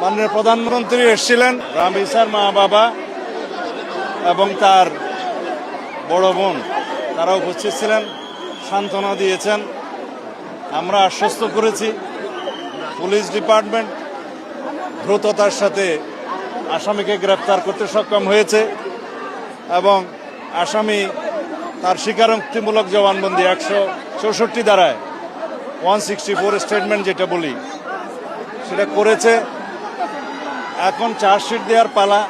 মাননীয় প্রধানমন্ত্রী এসেছিলেন। রামিসার মা বাবা এবং তার বড় বোন তারা উপস্থিত ছিলেন, সান্ত্বনা দিয়েছেন। আমরা আশ্বস্ত করেছি পুলিশ ডিপার্টমেন্ট দ্রুততার সাথে আসামিকে গ্রেপ্তার করতে সক্ষম হয়েছে এবং আসামি তার স্বীকারোক্তিমূলক জবানবন্দি 164 ধারায় 164 স্টেটমেন্ট যেটা বলি সেটা করেছে। এখন চার্জশিট দেওয়ার পালা।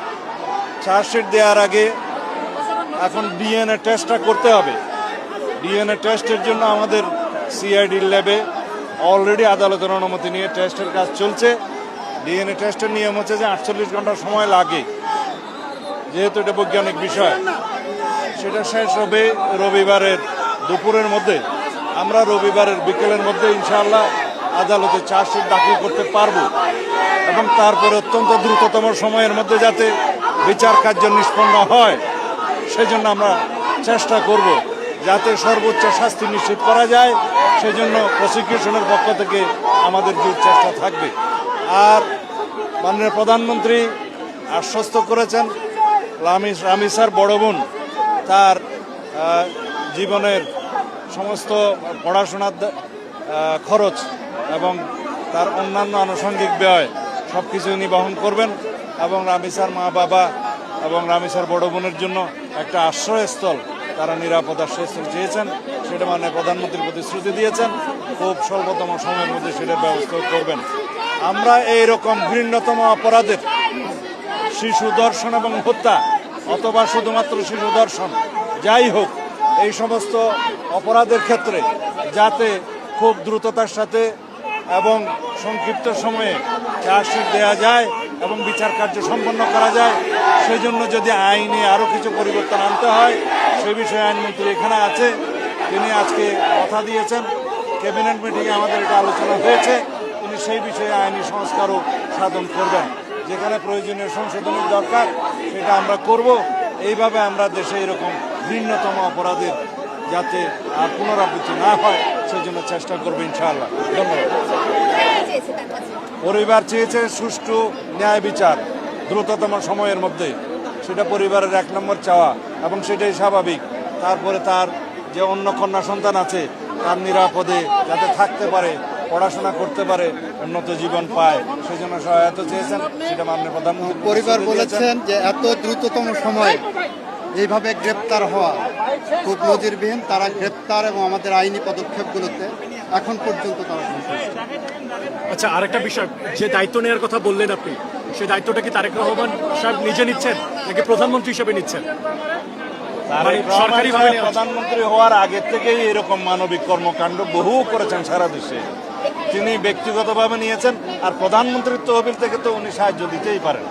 চার্জশিট দেওয়ার আগে এখন ডিএনএ টেস্টটা করতে হবে। ডিএনএ টেস্টের জন্য আমাদের সিআইডির ল্যাবে অলরেডি আদালতের অনুমতি নিয়ে টেস্টের কাজ চলছে। ডিএনএ টেস্টের নিয়ম হচ্ছে যে 48 ঘন্টা সময় লাগে, যেহেতু এটা বৈজ্ঞানিক বিষয়। সেটা শেষ হবে রবিবারের দুপুরের মধ্যে। আমরা রবিবারের বিকেলের মধ্যে ইনশাআল্লাহ আদালতে চার্জশিট দাখিল করতে পারবো এবং তারপরে অত্যন্ত দ্রুততম সময়ের মধ্যে যাতে বিচার কার্য নিষ্পন্ন হয় সেজন্য আমরা চেষ্টা করব, যাতে সর্বোচ্চ শাস্তি নিশ্চিত করা যায়। সেজন্য প্রসিকিউশনের পক্ষ থেকে আমাদের জোর চেষ্টা থাকবে। আর মাননীয় প্রধানমন্ত্রী আশ্বস্ত করেছেন রামিসার বড় বোন তার জীবনের সমস্ত পড়াশোনার খরচ এবং তার অন্যান্য আনুষঙ্গিক ব্যয় সব কিছু উনি বহন করবেন এবং রামিসার মা বাবা এবং রামিসার বড় বোনের জন্য একটা আশ্রয়স্থল, তারা নিরাপদ আশ্রয়স্থল চেয়েছেন। সেটা মাননীয় প্রধানমন্ত্রীর প্রতিশ্রুতি দিয়েছেন, খুব স্বল্পতম সময়ের মধ্যে সেটার ব্যবস্থা করবেন। আমরা এইরকম ঘৃণ্যতম অপরাধের শিশু ধর্ষণ এবং হত্যা অথবা শুধুমাত্র শিশু ধর্ষণ যাই হোক, এই সমস্ত অপরাধের ক্ষেত্রে যাতে খুব দ্রুততার সাথে এবং সংক্ষিপ্ত সময়ে চার্জশিট দেওয়া যায় এবং বিচার কার্য সম্পন্ন করা যায়, সেই জন্য যদি আইনে আরও কিছু পরিবর্তন আনতে হয় সে বিষয়ে আইনমন্ত্রী এখানে আছে। তিনি আজকে কথা দিয়েছেন, ক্যাবিনেট মিটিংয়ে আমাদের এটা আলোচনা হয়েছে, তিনি সেই বিষয়ে আইনি সংস্কারও সাধন করবেন। যেখানে প্রয়োজনীয় সংশোধনের দরকার সেটা আমরা করব। এইভাবে আমরা দেশে এরকম ভিন্নতম অপরাধের যাতে আর পুনরাবৃত্তি না হয় সেজন্য চেষ্টা করবো ইনশাআল্লাহ। ধন্যবাদ। পরিবার চেয়েছে সুষ্ঠু ন্যায় বিচার দ্রুততম সময়ের মধ্যে, সেটা পরিবারের 1 নম্বর চাওয়া এবং সেটাই স্বাভাবিক। তারপরে তার যে অন্য কন্যা সন্তান আছে তার নিরাপদে যাতে থাকতে পারে, পড়াশোনা করতে পারে, উন্নত জীবন পায়, সেই জন্য সহায়তা চেয়েছেন। সেটা মাননীয় প্রধানমন্ত্রী পরিবার বলেছেন যে এত দ্রুততম সময়ে এইভাবে গ্রেপ্তার হওয়া খুব নজিরবিহীন। তারা গ্রেপ্তার এবং আমাদের আইনি পদক্ষেপগুলোতে এখন পর্যন্ত তারা সন্তুষ্ট। আচ্ছা, আরেকটা বিষয়, যে দায়িত্ব নেওয়ার কথা বললেন আপনি, সেই দায়িত্বটা কি তারেক রহমান সাহেব নিজে নিচ্ছেন নাকি প্রধানমন্ত্রী হিসেবে নিচ্ছেন? সরকারিভাবে প্রধানমন্ত্রী হওয়ার আগে থেকেই এরকম মানবিক কর্মকাণ্ড বহু করেছেন সারা দেশে, তিনি ব্যক্তিগতভাবে নিয়েছেন। আর প্রধানমন্ত্রীর তহবিল থেকে তো উনি সাহায্য দিতেই পারেন।